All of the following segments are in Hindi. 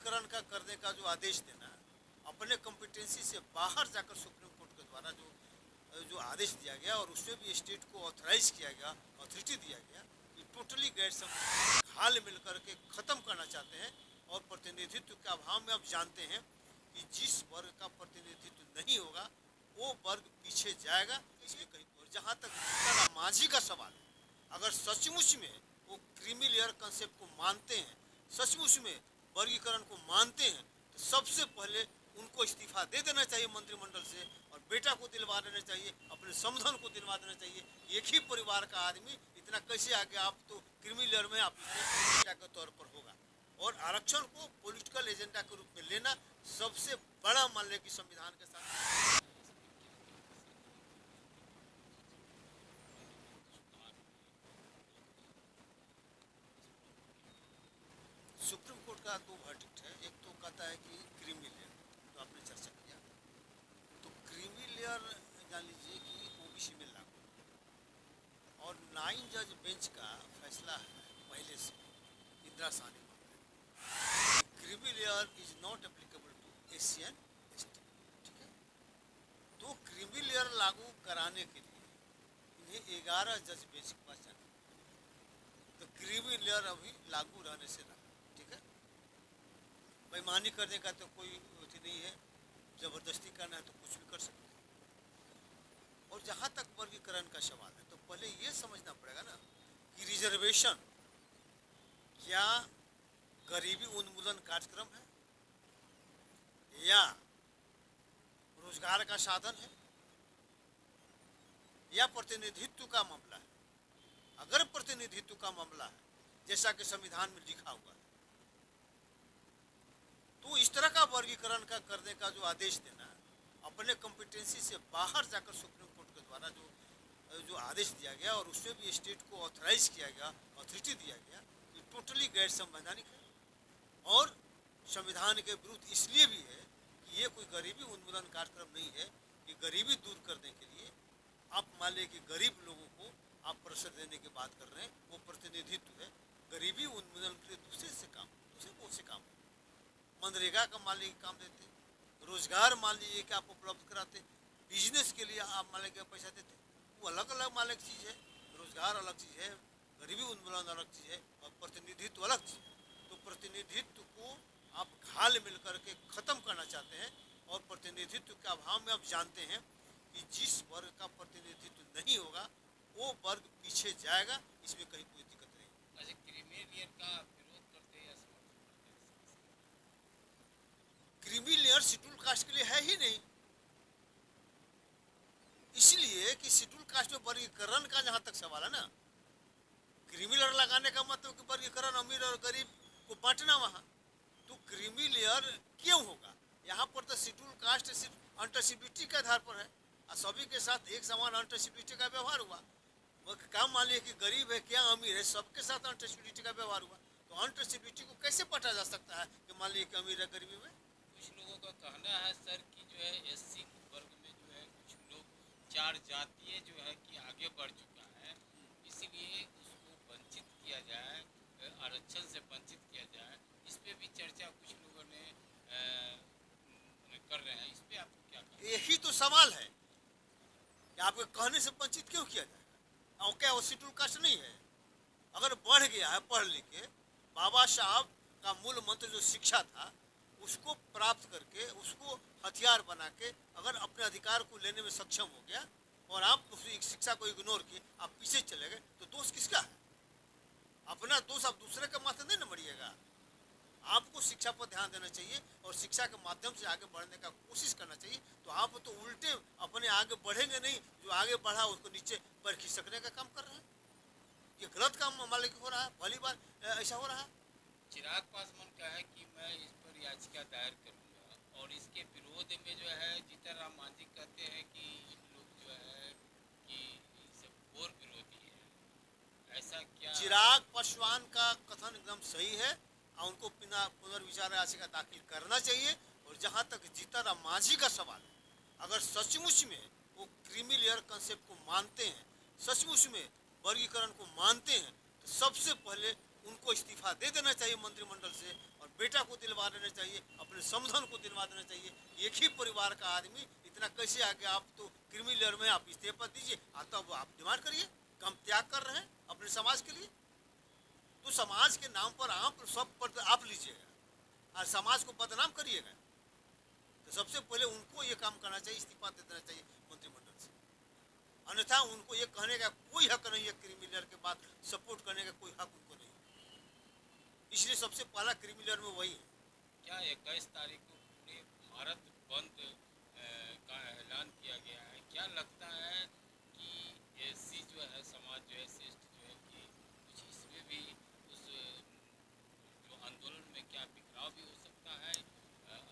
वर्गीकरण का करने का जो आदेश देना, अपने कॉम्पिटेंसी से बाहर जाकर सुप्रीम कोर्ट के द्वारा जो आदेश दिया गया और उसमें भी स्टेट को ऑथराइज किया गया, अथॉरिटी दिया गया, ये टोटली गैर संवैधानिक हाल मिलकर के ख़त्म करना चाहते हैं। और प्रतिनिधित्व के अभाव में अब जानते हैं कि जिस वर्ग का प्रतिनिधित्व नहीं होगा वो वर्ग पीछे जाएगा। इसलिए कहीं और जहाँ तक जीतन मांझी का सवाल है, अगर सचमुच में वो क्रीमी लेयर कंसेप्ट को मानते हैं, सचमुच में वर्गीकरण को मानते हैं, तो सबसे पहले उनको इस्तीफा दे देना चाहिए मंत्रिमंडल से और बेटा को दिलवा देना चाहिए, अपने समधन को दिलवा देना चाहिए। एक ही परिवार का आदमी इतना कैसे आगे, आप तो क्रीमी लेयर में आप बेटा के तौर पर होगा। और आरक्षण को पॉलिटिकल एजेंडा के रूप में लेना सबसे बड़ा मान लें कि संविधान के साथ सुप्रीम कोर्ट का दो वर्डिक्ट है। एक तो कहता है कि क्रीमी लेयर, तो आपने चर्चा किया, तो क्रीमी लेयर जान लीजिए कि ओबीसी में लागू। और 9 जज बेंच का फैसला है पहले से इंदिरा साहनी मामले, creamy layer is not applicable to Asian ST. ठीक है, तो क्रीमी लेयर लागू कराने के लिए इन्हें 11 जज बेंच के पास जाना, तो क्रीमी लेयर अभी लागू रहने से रहा। ठीक है, बेईमानी करने का तो कोई अथी नहीं है, जबरदस्ती करना है तो कुछ भी कर सकते हैं। और जहाँ तक वर्गीकरण का सवाल है, तो पहले ये समझना पड़ेगा ना कि रिजर्वेशन क्या गरीबी उन्मूलन कार्यक्रम है या रोजगार का साधन है या प्रतिनिधित्व का मामला है। अगर प्रतिनिधित्व का मामला है जैसा कि संविधान में लिखा हुआ है, तो इस तरह का वर्गीकरण का करने का जो आदेश देना, अपने कॉम्पिटेंसी से बाहर जाकर सुप्रीम कोर्ट के द्वारा जो आदेश दिया गया और उसमें भी स्टेट को ऑथराइज किया गया, अथॉरिटी दिया गया, ये टोटली गैर संवैधानिक है और संविधान के विरुद्ध इसलिए भी है कि ये कोई गरीबी उन्मूलन कार्यक्रम नहीं है। कि गरीबी दूर करने के लिए आप मान लें कि गरीब लोगों को आप प्रेशर देने की बात कर रहे हैं, वो प्रतिनिधित्व है। गरीबी उन्मूलन के लिए दूसरे कौन से काम, मनरेगा का मान लीजिए काम देते, रोजगार मान लीजिए कि आप उपलब्ध कराते, बिजनेस के लिए आप मान लीजिए पैसा देते, वो अलग अलग मान लीजिए चीज़ है। रोजगार अलग चीज़ है, गरीबी उन्मूलन अलग चीज़ है और प्रतिनिधित्व अलग चीज़ है। तो प्रतिनिधित्व को आप घाल मिल करके ख़त्म करना चाहते हैं और प्रतिनिधित्व के अभाव में आप जानते हैं कि जिस वर्ग का प्रतिनिधित्व नहीं होगा वो वर्ग पीछे जाएगा। इसमें कहीं कोई दिक्कत नहीं। अच्छा, क्रीमी लेयर का विरोध करते हैं या समर्थन करते हैं? क्रीमी लेयर शेड्यूल कास्ट के लिए है ही नहीं, इसलिए कि शेड्यूल कास्ट में वर्गीकरण का जहाँ तक सवाल है ना, क्रीमी लेयर लगाने का मतलब कि वर्गीकरण अमीर और गरीब को बांटना वहाँ, तो क्रीमी लेयर क्यों होगा? यहाँ पर तो शेड्यूल कास्ट अंटरसिबिलिटी के आधार पर है और सभी के साथ एक समान अंटरसिबिलिटी का व्यवहार हुआ। वो काम मान लिया कि गरीब है क्या अमीर है, सबके साथ अंटरसिबिलिटी का व्यवहार हुआ, तो अंटरसिबिलिटी को कैसे पटा जा सकता है कि मान लिया कि अमीर है गरीबी में? कुछ लोगों का कहना है सर कि जो है एससी वर्ग में जो है कुछ लोग 4 जातीय जो है कि आगे बढ़ चुका है, इसीलिए उसको वंचित किया जाए, आरक्षण से वंचित किया जाए। इस पे भी चर्चा कुछ लोगों ने कर रहे हैं, इस पे आप क्या कहें? यही तो सवाल है कि आपके कहने से वंचित क्यों किया जाएगा? और क्या वो शेड्यूल कास्ट नहीं है? अगर बढ़ गया है पढ़ लिख के, बाबा साहब का मूल मंत्र जो शिक्षा था उसको प्राप्त करके उसको हथियार बना के अगर अपने अधिकार को लेने में सक्षम हो गया और आप उस शिक्षा को इग्नोर किए, आप पीछे चले गए, तो दोष किसका है? अपना दोष आप दूसरे के माथे नहीं न मरिएगा। आपको शिक्षा पर ध्यान देना चाहिए और शिक्षा के माध्यम से आगे बढ़ने का कोशिश करना चाहिए। तो आप तो उल्टे अपने आगे बढ़ेंगे नहीं, जो आगे बढ़ा उसको नीचे पर खिसकने का काम कर रहे हैं। ये गलत काम मालिक हो रहा है, पहली बार ऐसा हो रहा है। चिराग पासवान का है कि मैं इस पर याचिका दायर करूंगा और इसके विरोध में जो है जीतन राम मांझी कहते हैं कि इन लोग जो है कि सब घोर विरोधी है। ऐसा क्या? चिराग पासवान का कथन एकदम सही है और उनको पुनर्विचार याचिका दाखिल करना चाहिए। और जहाँ तक जीतन राम मांझी का सवाल है, अगर सचमुच में वो क्रीमी लेयर कंसेप्ट को मानते हैं, सचमुच में वर्गीकरण को मानते हैं, तो सबसे पहले उनको इस्तीफा दे देना चाहिए मंत्रिमंडल से और बेटा को दिलवा देना चाहिए, अपने समधन को दिलवा देना चाहिए। एक ही परिवार का आदमी इतना कैसे आ गया? आप तो क्रीमी लेयर में आप इस्तीफा दीजिए, तब आप डिमांड करिए। हम त्याग कर रहे हैं अपने समाज के लिए, तो समाज के नाम पर आप सब पद आप लीजिएगा और समाज को बदनाम करिएगा। तो सबसे पहले उनको ये काम करना चाहिए, इस्तीफा दे देना चाहिए मंत्रिमंडल से। अन्यथा उनको ये कहने का कोई हक नहीं है, क्रीमी लेयर के बाद सपोर्ट करने का कोई हक उनको नहीं। इसलिए सबसे पहला क्रीमी लेयर में वही है। क्या 21 तारीख को पूरे भारत बंद का ऐलान किया गया है? क्या लगता है कि एससी जो है समाज जो है एससी जो है कि कुछ इसमें भी उस जो आंदोलन में क्या बिखराव भी हो सकता है,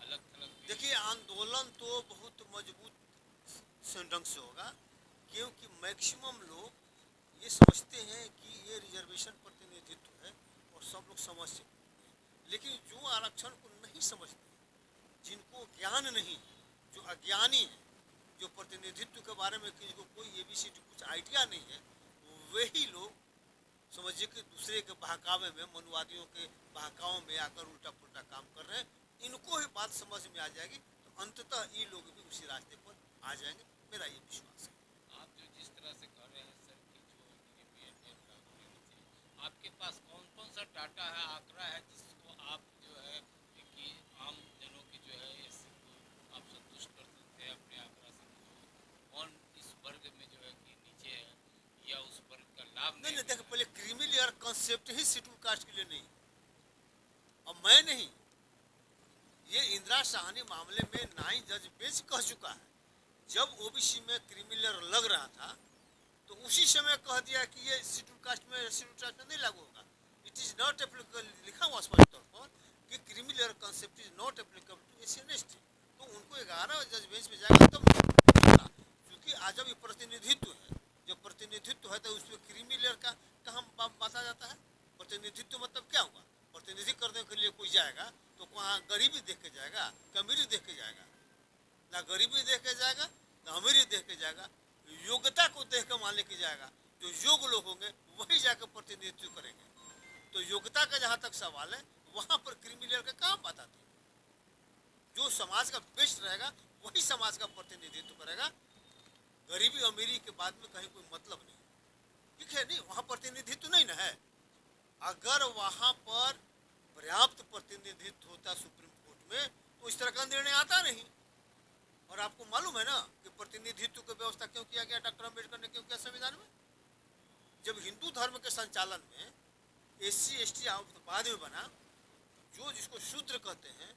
अलग थलग भी? देखिए, आंदोलन तो बहुत मजबूत ढंग से होगा, क्योंकि मैक्सिमम लोग ये समझते हैं कि ये रिजर्वेशन प्रतिनिधित्व है और सब लोग समझ सकते हैं। लेकिन जो आरक्षण को नहीं समझते, जिनको ज्ञान नहीं, जो अज्ञानी है, जो प्रतिनिधित्व के बारे में किसी को कोई एबीसीडी कुछ आइडिया नहीं है, वही लोग समझिए कि दूसरे के बहकावे में, मनुवादियों के बहकाव में आकर उल्टा पुल्टा काम कर रहे हैं। इनको ही बात समझ में आ जाएगी तो अंततः ये लोग भी उसी रास्ते पर आ जाएंगे, मेरा ये विश्वास है। आप जो जिस तरह से कर रहे हैं सर कि जो आपके पास कौन कौन सा डाटा है, आंकड़ा है जिसको आप जो है कि आम जनों की जो है इसको आप संतुष्ट कर सकते हैं अपने आंकड़ा से, कौन इस वर्ग में जो है कि नीचे है या उस वर्ग का लाभ नहीं, देखो, पहले क्रीमी लेयर कॉन्सेप्ट ही शेड्यूल कास्ट के लिए नहीं, अब मैं नहीं, ये इंदिरा साहनी मामले में 9 जज बेंच कह चुका है। जब ओबीसी में क्रीमी लेयर लग रहा था तो उसी समय कह दिया कि ये शेड्यूल कास्ट में नहीं लागू होगा। इट इज नॉट एप्लीकेबल, लिखा हुआ स्पष्ट तौर पर कि creamy layer concept is not applicable to SC and ST. तो उनको 11 जज बेंच में जाएगा तब, क्योंकि आज जब ये प्रतिनिधित्व है, जब प्रतिनिधित्व है तो उसमें क्रीमी लेयर का कहाँ बांटा जाता है? प्रतिनिधित्व मतलब क्या हुआ? प्रतिनिधि करने के लिए कोई जाएगा तो वहाँ गरीबी देख के जाएगा, अमीरी देख के जाएगा? ना गरीबी देख के जाएगा, ना अमीरी देख के जाएगा, योग्यता को देख कर मान लेके जाएगा। जो योग्य लोग होंगे वही जाकर प्रतिनिधित्व करेंगे। तो योग्यता का जहाँ तक सवाल है, वहाँ पर क्रीमी लेयर का काम बताते हैं। जो समाज का बेस्ट रहेगा वही समाज का प्रतिनिधित्व करेगा। गरीबी अमीरी के बाद में कहीं कोई मतलब नहीं, ठीक है? नहीं, वहाँ प्रतिनिधित्व नहीं ना है। अगर वहाँ पर पर्याप्त प्रतिनिधित्व होता सुप्रीम कोर्ट में तो इस तरह का निर्णय आता नहीं। और आपको मालूम है ना कि प्रतिनिधित्व की व्यवस्था क्यों किया गया, डॉक्टर अम्बेडकर ने क्यों किया संविधान में? जब हिंदू धर्म के संचालन में एससी एसटी बाद में बना, जो जिसको शूद्र कहते हैं,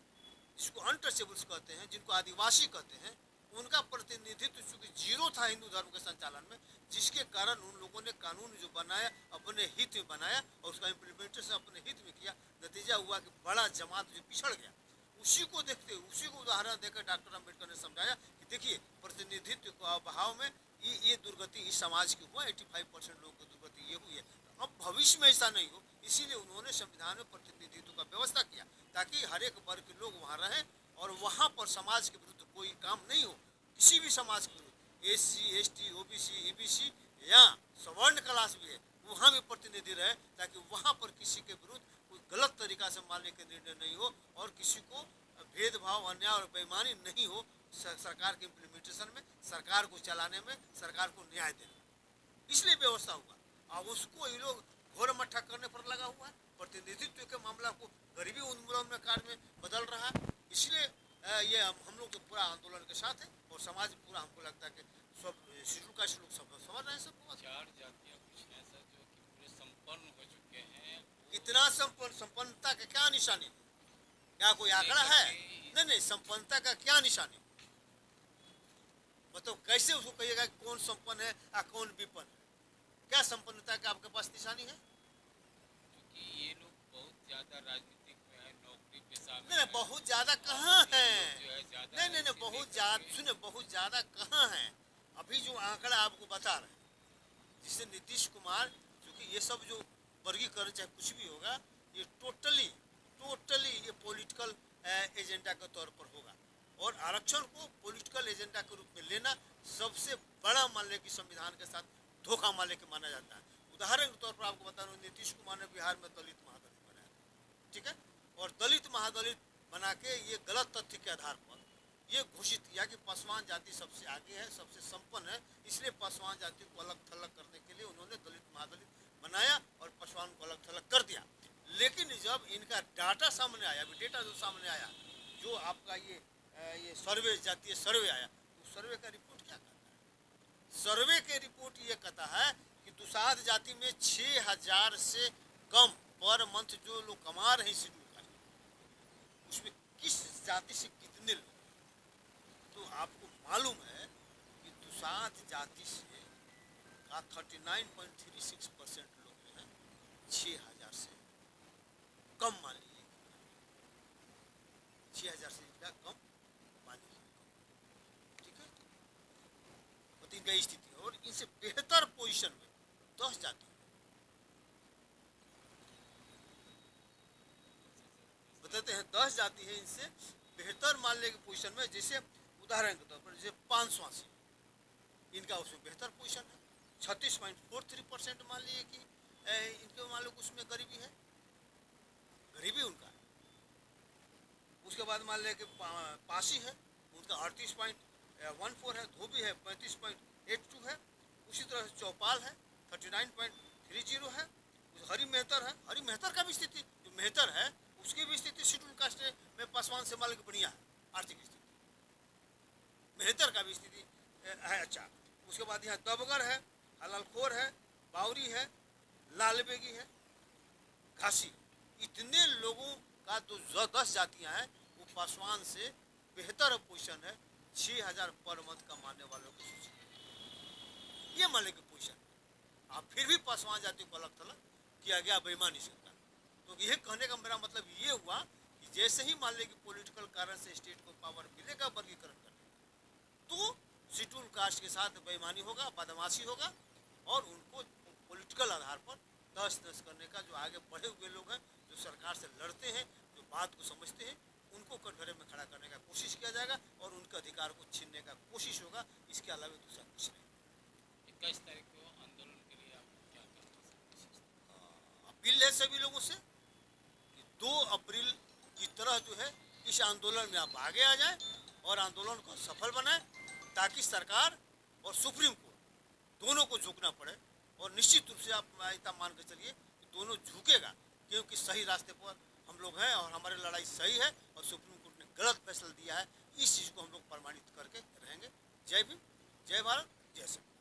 जिसको अनटचेबल्स कहते हैं, जिनको आदिवासी कहते हैं, उनका प्रतिनिधित्व चूंकि जीरो था हिंदू धर्म के संचालन में, जिसके कारण उन लोगों ने कानून जो बनाया अपने हित में बनाया और उसका इम्प्लीमेंटेशन अपने हित में किया। नतीजा हुआ कि बड़ा जमात जो पिछड़ गया, उसी को देखते, उसी को उदाहरण देकर डॉक्टर अम्बेडकर ने समझाया कि देखिए प्रतिनिधित्व के अभाव में ये दुर्गति इस समाज की हुआ, 85% लोगों की दुर्गति ये हुई है। अब भविष्य में ऐसा नहीं हो, इसीलिए उन्होंने संविधान में प्रतिनिधित्व का व्यवस्था किया ताकि हर एक वर्ग के लोग वहाँ रहें और वहाँ पर समाज के विरुद्ध कोई काम नहीं हो, किसी भी समाज के विरुद्ध, एससी एसटी ओबीसी ईबीसी या सवर्ण क्लास भी है, वहाँ भी प्रतिनिधि रहे, ताकि वहाँ पर किसी के विरुद्ध कोई गलत तरीका से मानने के निर्णय नहीं हो और किसी को भेदभाव, अन्याय और बेईमानी नहीं हो सरकार के इम्प्लीमेंटेशन में, सरकार को चलाने में, सरकार को न्याय देने में। इसलिए व्यवस्था हुआ। अब उसको ये लोग घोर मट्ठा करने पर लगा हुआ है। प्रतिनिधित्व के मामला को गरीबी उन्मूलन कार्य में बदल रहा है। इसलिए ये हम लोग तो पूरा आंदोलन के साथ है और समाज पूरा, हमको लगता है कि सब शेड्यूल कास्ट लोग सब समझ रहे हैं। सबको 4 जातियाँ कुछ ऐसा जो कि पूरे संपन्न हो चुके हैं, कितना संपन्नता का क्या निशानी? क्या कोई आंकड़ा है? नहीं, संपन्नता का क्या निशानी? मतलब कैसे उसको कहिएगा कि कौन संपन्न है या कौन विपन्न है? क्या संपन्नता का आपके पास निशानी है? क्योंकि ये लोग बहुत ज्यादा राजनीतिक में है, नौकरी पेशा में नहीं, बहुत ज्यादा कहाँ है? नहीं, बहुत ज्यादा, सुने, बहुत ज्यादा कहाँ है? अभी जो आंकड़ा आपको बता रहे हैं, जिससे नीतीश कुमार, क्योंकि ये सब जो वर्गीकरण चाहे कुछ भी होगा, ये टोटली ये पॉलिटिकल एजेंडा के तौर पर होगा और आरक्षण को पॉलिटिकल एजेंडा के रूप में लेना सबसे बड़ा मान ले कि संविधान के साथ धोखा मान ले के माना जाता है। उदाहरण के तौर पर आपको बता रहा हूँ, नीतीश कुमार ने बिहार में दलित महादलित बनाया, ठीक है, और दलित महादलित बना के ये गलत तथ्य के आधार पर ये घोषित किया कि पासवान जाति सबसे आगे है, सबसे संपन्न है, इसलिए पासवान जाति को अलग थलग करने के लिए उन्होंने दलित महादलित बनाया और पासवान को अलग थलग कर दिया। लेकिन जब इनका डाटा सामने आया, डेटा जो सामने आया, जो आपका ये सर्वे, जातीय सर्वे आया, उस सर्वे का रिपोर्ट क्या कहता है? सर्वे के रिपोर्ट ये कहता है कि दुसाध जाति में 6000 से कम पर मंथ जो लोग कमा रहे हैं शेड्यूल कास्ट, उसमें किस जाति से कितने लोग, तो आपको मालूम है कि दुसाध जाति से का 39.36% लोग जो है 6000 से कम, मान लीजिए 6000 से क्या कम, मान लीजिए, ठीक है, तो इनका स्थिति है। और इनसे बेहतर पोजीशन में 10 जाति, बताते हैं 10 जाति है इनसे बेहतर मान लेंगे पोजीशन में। जैसे उदाहरण के तौर पर जैसे 500 इनका उसमें बेहतर पोजीशन है, 36.43% मान लीजिए कि इनके मान लो उसमें गरीबी है, गरीबी उनका है। उसके बाद मान लें कि पासी है, उनका 38.14 है, धोबी है 35.82 है, उसी तरह से चौपाल है 39.30 है, हरी मेहतर है, हरी मेहतर का भी स्थिति, जो मेहतर है उसकी भी स्थिति शेड्यूल कास्ट में पासवान से मान लो बढ़िया है, आर्थिक स्थिति, मेहतर का भी स्थिति है अच्छा। उसके बाद यहाँ दबगर है, हलालखोर है, बावरी है, लालबेगी है, घासी, इतने लोगों का जो 10 जातियां हैं वो पासवान से बेहतर पोजीशन है 6000 पर मंथ कमाने वालों की सूची, ये मान लेंगे पोजीशन। आप फिर भी पासवान जाति को अलग थलग किया गया बेईमानी से। तो यह कहने का मेरा मतलब ये हुआ कि जैसे ही मान लें कि पॉलिटिकल कारण से स्टेट को पावर मिलेगा वर्गीकरण करने, तो शेड्यूल कास्ट के साथ बेईमानी होगा, बदमाशी होगा, और उनको पॉलिटिकल आधार पर तहस-नहस करने का, जो आगे बढ़े हुए लोग हैं, जो सरकार से लड़ते हैं, जो बात को समझते हैं, उनको कटघरे में खड़ा करने का कोशिश किया जाएगा और उनके अधिकार को छीनने का कोशिश होगा। इसके अलावा दूसरा कुछ नहीं। 21 तारीख को आंदोलन के लिए आप क्या करना, अपील है सभी लोगों से कि 2 अप्रैल की तरह जो है इस आंदोलन में आप आगे आ जाएं और आंदोलन को सफल बनाएं, ताकि सरकार और सुप्रीम कोर्ट दोनों को झुकना पड़े। और निश्चित रूप से आप ऐसा मान के चलिए कि दोनों झुकेगा, क्योंकि सही रास्ते पर हम लोग हैं और हमारी लड़ाई सही है और सुप्रीम कोर्ट ने गलत फैसला दिया है। इस चीज़ को हम लोग प्रमाणित करके रहेंगे। जय भीम, जय भारत, जय संविधान।